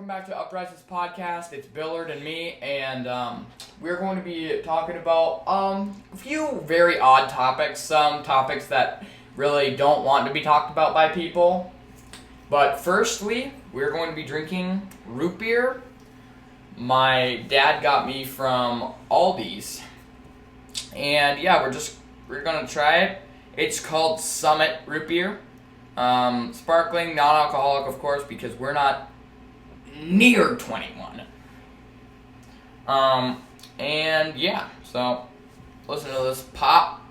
back to Uprises Podcast. It's Billard and me, and we're going to be talking about a few very odd topics, some topics that really don't want to be talked about by people. But firstly, we're going to be drinking root beer. My dad got me from Aldi's, and yeah, we're gonna try it. It's called Summit Root Beer. Sparkling, non-alcoholic, of course, because we're not near 21. And yeah, so listen to this pop.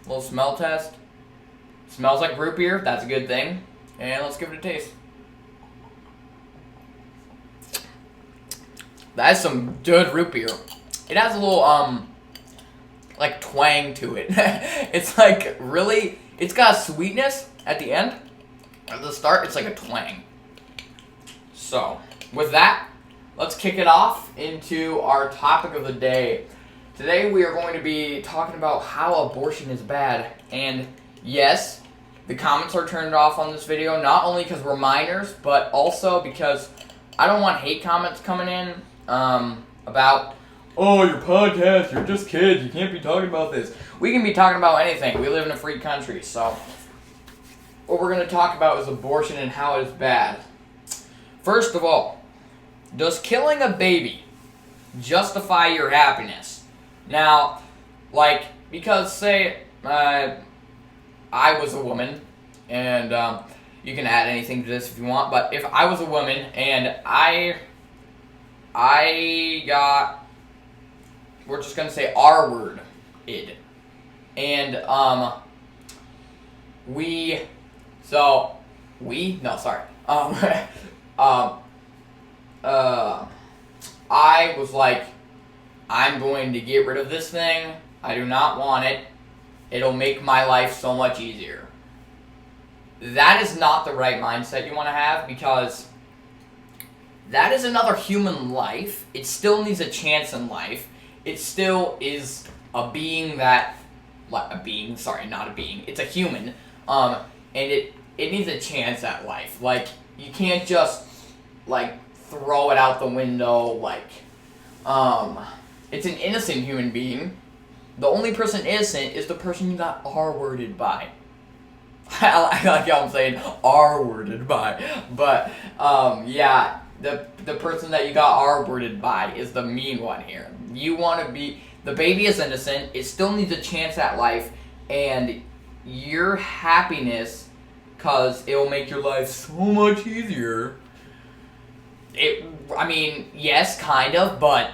Little smell test. Smells like root beer, that's a good thing. And let's give it a taste. That's some good root beer. It has a little, like twang to it. It's like really, it's got a sweetness at the end. At the start, it's like a twang. So, with that, let's kick it off into our topic of the day. Today we are going to be talking about how abortion is bad. And yes, the comments are turned off on this video, not only because we're minors, but also because I don't want hate comments coming in about, oh, your podcast, you're just kids, you can't be talking about this. We can be talking about anything. We live in a free country, so what we're going to talk about is abortion and how it is bad. First of all, does killing a baby justify your happiness? Now, like, because say I was a woman, and you can add anything to this if you want, but if I was a woman and I got, we're just gonna say R word, id, and I was like, I'm going to get rid of this thing, I do not want it, it'll make my life so much easier. That is not the right mindset you want to have, because that is another human life. It still needs a chance in life. It still is a being that, not a being, it's a human, and it needs a chance at life. Like, you can't just, like, throw it out the window, like, it's an innocent human being. The only person innocent is the person you got R-worded by. I like how I'm saying R-worded by. But, yeah, the person that you got R-worded by is the mean one here. You want to be, the baby is innocent, it still needs a chance at life, and your happiness, because it will make your life so much easier. Yes, kind of, but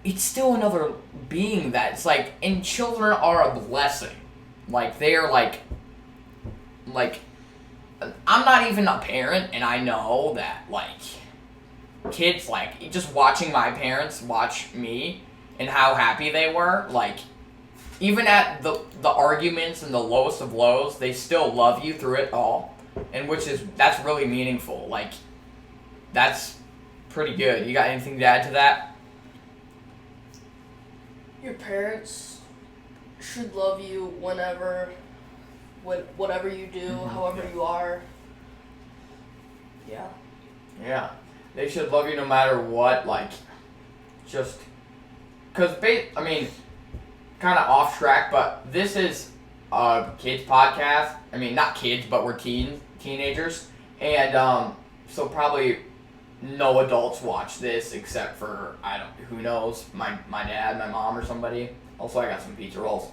it's still another being that's like, and children are a blessing. Like, they are like, I'm not even a parent, and I know that, like, kids, like, just watching my parents watch me and how happy they were, like, even at the arguments and the lowest of lows, they still love you through it all, and that's really meaningful. Like, that's pretty good. You got anything to add to that? Your parents should love you whatever you do, however you are. Yeah. Yeah. They should love you no matter what, like, just, because, kind of off track, but this is a kids podcast. I mean, not kids, but we're teenagers, and, so probably no adults watch this except for, who knows, my dad, my mom, or somebody. Also, I got some pizza rolls.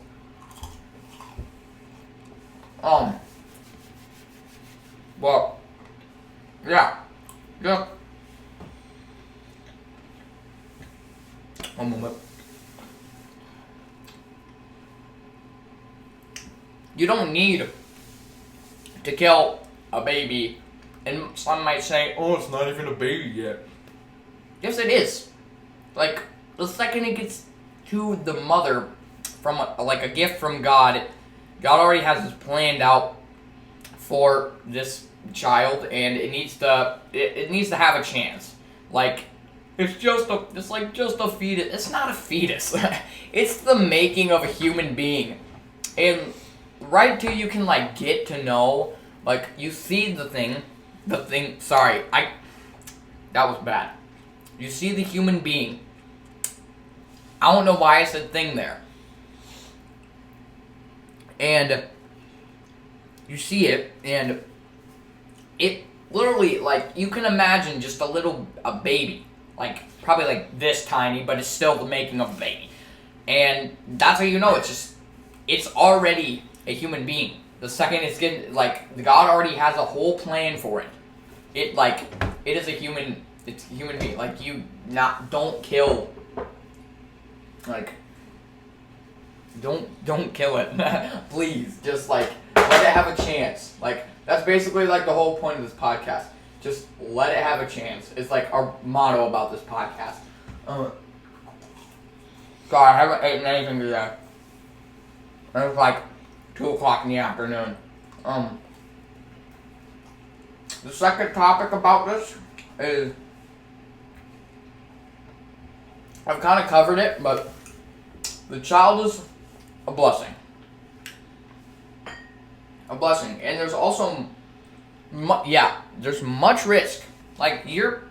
Well, yeah. One moment. You don't need to kill a baby, and some might say, oh, it's not even a baby yet. Yes, it is. Like, the second it gets to the mother from, a gift from God, God already has this planned out for this child, and it needs to have a chance. Like, it's just a fetus. It's not a fetus. It's the making of a human being. And right till you can like get to know, like you see the thing, sorry, that was bad. You see the human being. I don't know why I said thing there. And you see it, and it literally, like, you can imagine just a baby. Like, probably like this tiny, but it's still the making of a baby. And that's how you know it's already a human being. The second it's getting, like, God already has a whole plan for it. It is a human being. Like, don't kill, like, don't kill it. Please, just, like, let it have a chance. Like, that's basically, like, the whole point of this podcast. Just let it have a chance. It's, like, our motto about this podcast. God, I haven't eaten anything today. And it's, like, 2 o'clock in the afternoon. The second topic about this is, I've kind of covered it, but the child is a blessing. A blessing. And there's also, there's much risk. Like, you're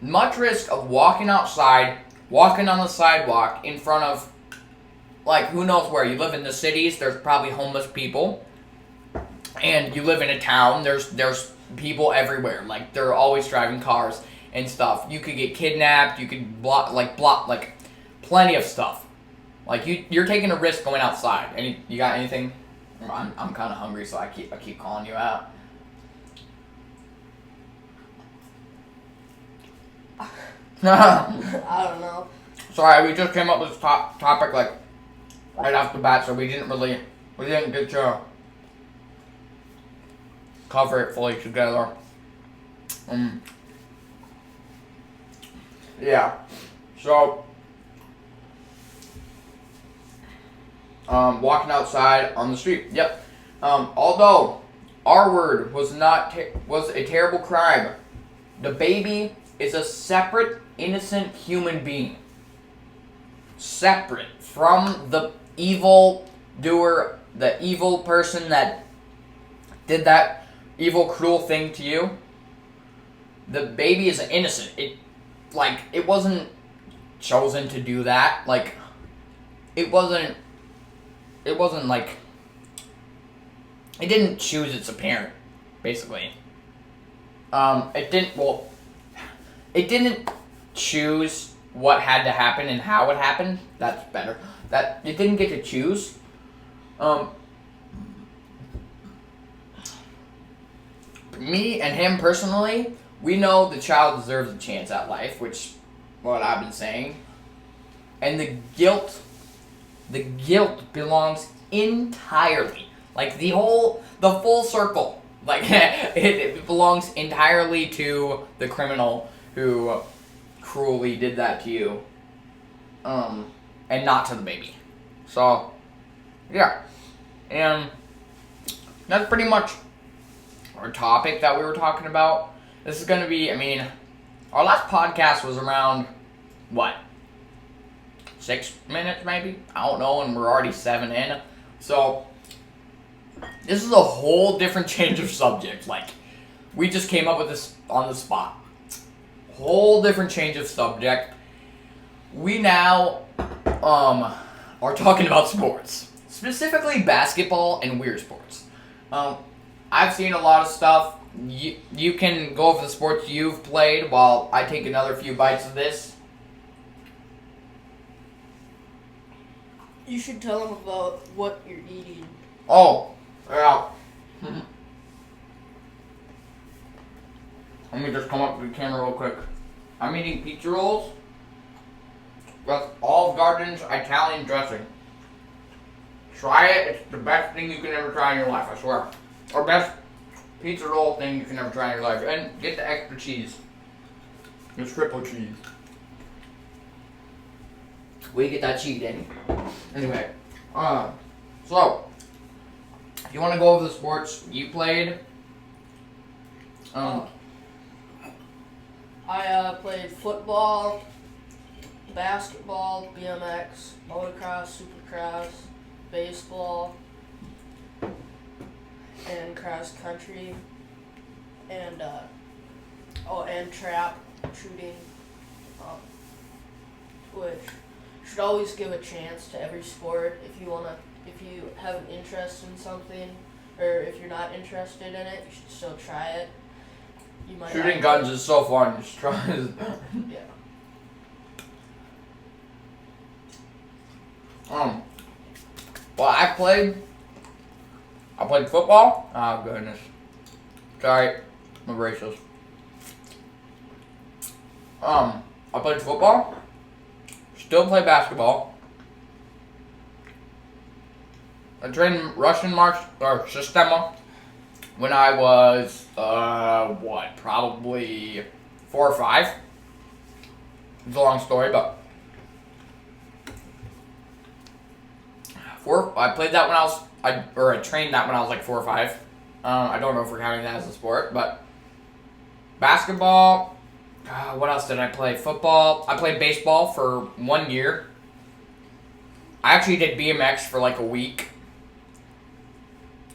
much risk of walking outside, walking on the sidewalk in front of, like, who knows where. You live in the cities, there's probably homeless people. And you live in a town, there's people everywhere. Like, they're always driving cars and stuff. You could get kidnapped, you could block, plenty of stuff. Like, you're taking a risk going outside. You got anything? I'm kind of hungry, so I keep calling you out. I don't know. Sorry, we just came up with this topic, like, right off the bat, so we didn't get to cover it fully together. Yeah. So, walking outside on the street. Yep. Although our word was a terrible crime, the baby is a separate, innocent human being. Separate from the evil doer, the evil person that did that evil, cruel thing to you. The baby is innocent. It wasn't chosen to do that. Like, it didn't choose its parent, basically. It didn't choose what had to happen and how it happened. That's better. That it didn't get to choose. Me and him personally, we know the child deserves a chance at life, which what I've been saying. And the guilt belongs entirely, like the full circle. Like, it belongs entirely to the criminal who cruelly did that to you, and not to the baby. So, yeah, and that's pretty much our topic that we were talking about. This is gonna be, our last podcast was around, 6 minutes maybe? I don't know, and we're already 7 in. So, this is a whole different change of subject. Like, we just came up with this on the spot. Whole different change of subject. We now, are talking about sports. Specifically basketball and weird sports. I've seen a lot of stuff. You can go over the sports you've played while I take another few bites of this. You should tell them about what you're eating. Oh, yeah. Let me just come up to the camera real quick. I'm eating pizza rolls with Olive Garden's Italian dressing. Try it. It's the best thing you can ever try in your life, I swear. Or best pizza roll thing you can ever try in your life. And get the extra cheese. The triple cheese. Where you get that cheese, Danny? Anyway, so, if you want to go over the sports you played, I played football, basketball, BMX, motocross, supercross, baseball, and cross country, and and trap shooting, which should always give a chance to every sport if you have an interest in something, or if you're not interested in it, you should still try it. You might Shooting guns is so fun. Just try it. Yeah. Well, I played football. Oh goodness. Sorry, my braces. I played football. Still play basketball. I trained Russian march or Sistema when I was probably 4 or 5. It's a long story, but I played that when I trained that when I was like 4 or 5. I don't know if we're counting that as a sport, but basketball. What else did I play? Football. I played baseball for 1 year. I actually did BMX for like a week.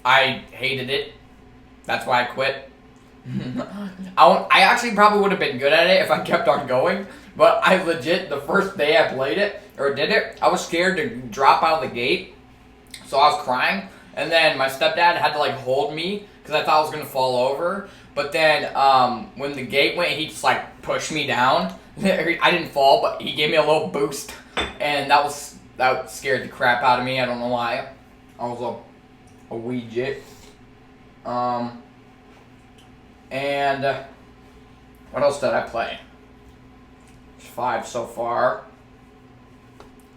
I hated it. That's why I quit. I actually probably would have been good at it if I kept on going, but I legit, the first day I played it, or did it, I was scared to drop out of the gate, so I was crying, and then my stepdad had to like hold me, because I thought I was going to fall over, but then when the gate went, he just like pushed me down. I didn't fall, but he gave me a little boost, and that scared the crap out of me. I don't know why. I was a wee jit. And what else did I play? 5 so far.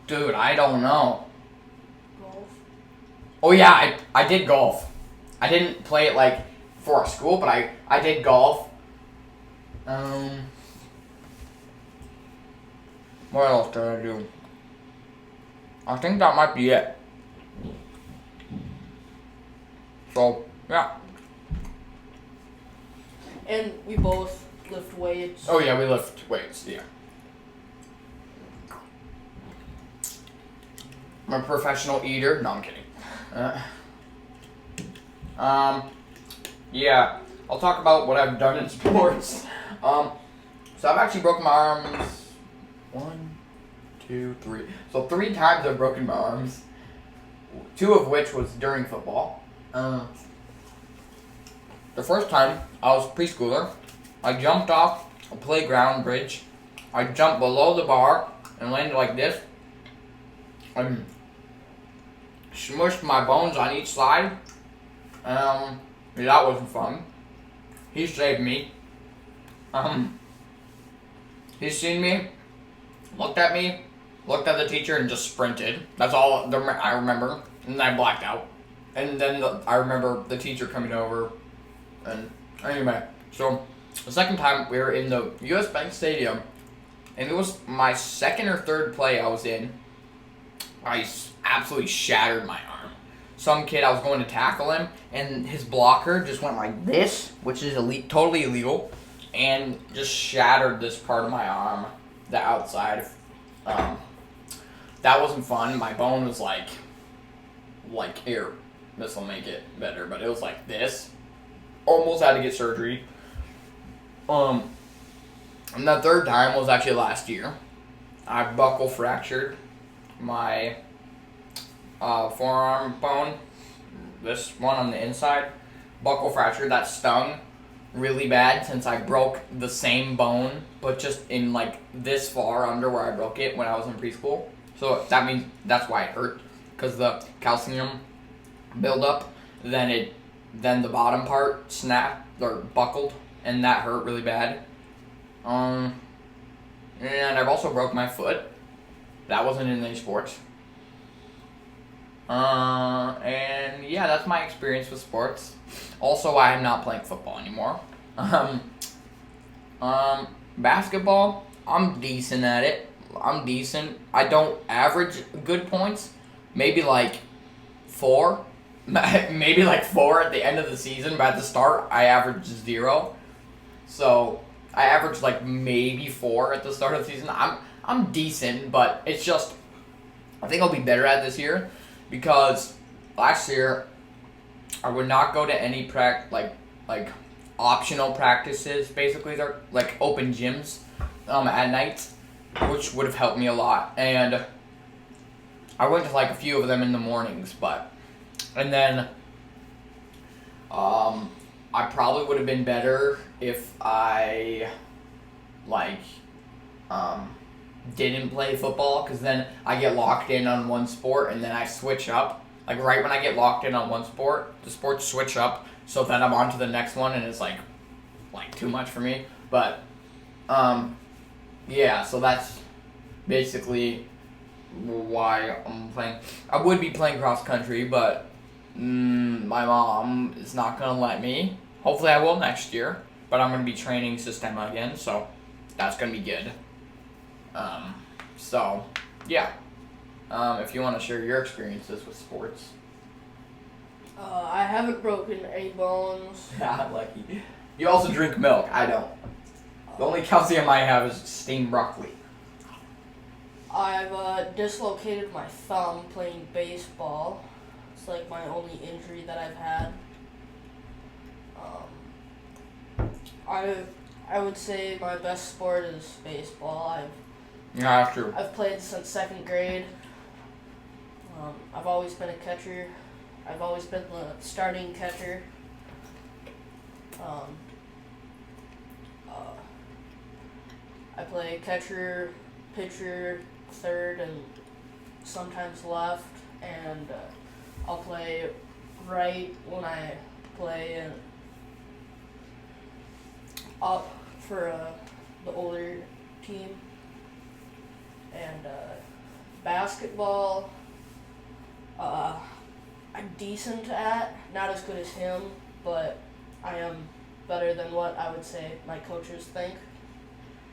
Dude, I don't know. Golf. Oh yeah, I did golf. I didn't play it like for school, but I did golf. What else did I do? I think that might be it. So, yeah. And we both lift weights. Oh yeah, we lift weights, yeah. I'm a professional eater. No, I'm kidding. Yeah, I'll talk about what I've done in sports. So I've actually broken my arms 1, 2, 3. So 3 times I've broken my arms. 2 of which was during football. The first time, I was a preschooler. I jumped off a playground bridge. I jumped below the bar and landed like this. I smushed my bones on each side. That wasn't fun. He saved me. He seen me, looked at the teacher, and just sprinted. That's all I remember. And then I blacked out. And then I remember the teacher coming over. And anyway, so the second time we were in the US Bank Stadium, and it was my second or third play I was in. I absolutely shattered my arm. Some kid, I was going to tackle him, and his blocker just went like this, which is totally illegal, and just shattered this part of my arm, the outside. That wasn't fun. My bone was like here. This will make it better, but it was like this. Almost had to get surgery. And the third time was actually last year. I buckle fractured my forearm bone. This one on the inside. Buckle fracture. That stung really bad since I broke the same bone, but just in like this far under where I broke it when I was in preschool. So that means that's why it hurt, because the calcium buildup. Then the bottom part snapped or buckled, and that hurt really bad. And I've also broke my foot. That wasn't in any sports. And yeah, that's my experience with sports. Also, I am not playing football anymore. Basketball, I'm decent at it. I'm decent. I don't average good points. Maybe like 4. Maybe like 4 at the end of the season, but at the start, I averaged 0. So I averaged like maybe 4 at the start of the season. I'm decent, but it's just, I think I'll be better at this year, because last year I would not go to any like optional practices. Basically, they're like open gyms at night, which would have helped me a lot. And I went to like a few of them in the mornings, and then I probably would have been better if I like didn't play football, because then I get locked in on one sport and then I switch up. Like right when I get locked in on one sport, the sports switch up, so then I'm on to the next one and it's like too much for me. But yeah, so that's basically why I'm playing. I would be playing cross country, but my mom is not gonna let me. Hopefully I will next year, but I'm gonna be training Systema again, so that's gonna be good. So yeah. If you want to share your experiences with sports. I haven't broken any bones. Lucky. You also drink milk. I don't. The only calcium I have is steamed broccoli. I've dislocated my thumb playing baseball. It's like my only injury that I've had. I would say my best sport is baseball. Yeah, that's true. I've played since 2nd grade. I've always been a catcher. I've always been the starting catcher. I play catcher, pitcher, third, and sometimes left. And I'll play right when I play up for the older team. And basketball, I'm decent at, not as good as him, but I am better than what I would say my coaches think.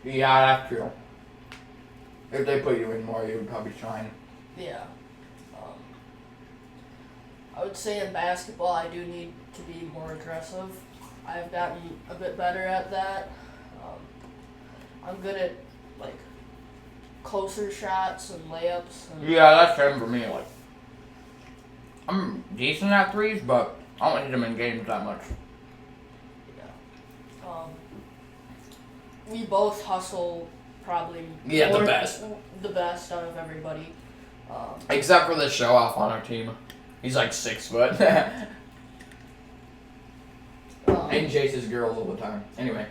Yeah, that's true. If they put you in more, you would probably shine. Yeah. I would say in basketball I do need to be more aggressive. I've gotten a bit better at that. I'm good at like closer shots and layups. And Yeah, that's same for me. Like, I'm decent at threes, but I don't hit them in games that much. yeah. We both hustle probably. Yeah, the more- best. The best out of everybody. Except for the show off on our team. He's like 6 foot. And chases girls all the time. Anyway.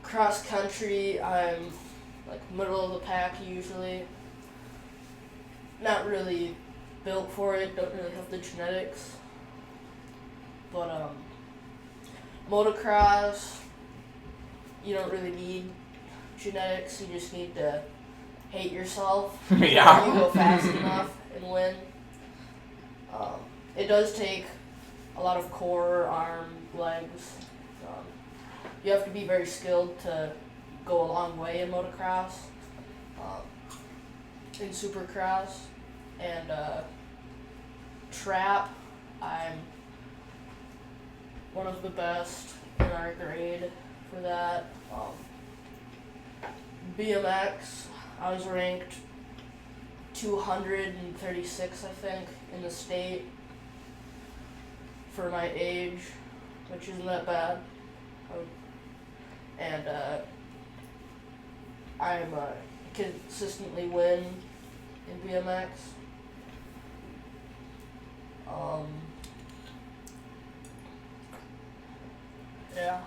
Cross country, I'm like middle of the pack usually. Not really built for it, don't really have the genetics. But motocross, you don't really need genetics, you just need to hate yourself. Yeah. You go fast enough and win. It does take a lot of core, arm, legs. You have to be very skilled to go a long way in motocross, in supercross, and trap. I'm one of the best in our grade for that. BMX, I was ranked 236, I think, in the state for my age, which isn't that bad. And I'm consistently win in BMX. Yeah.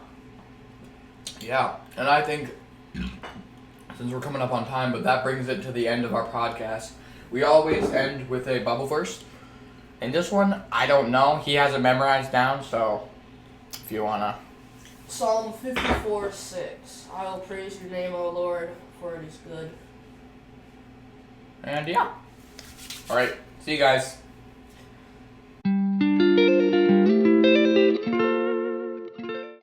Yeah, and I think, since we're coming up on time, but that brings it to the end of our podcast. We always end with a Bible verse. And this one, I don't know. He has it memorized down, so if you want to. Psalm 54:6. I will praise your name, O Lord, for it is good. And yeah. Alright, see you guys.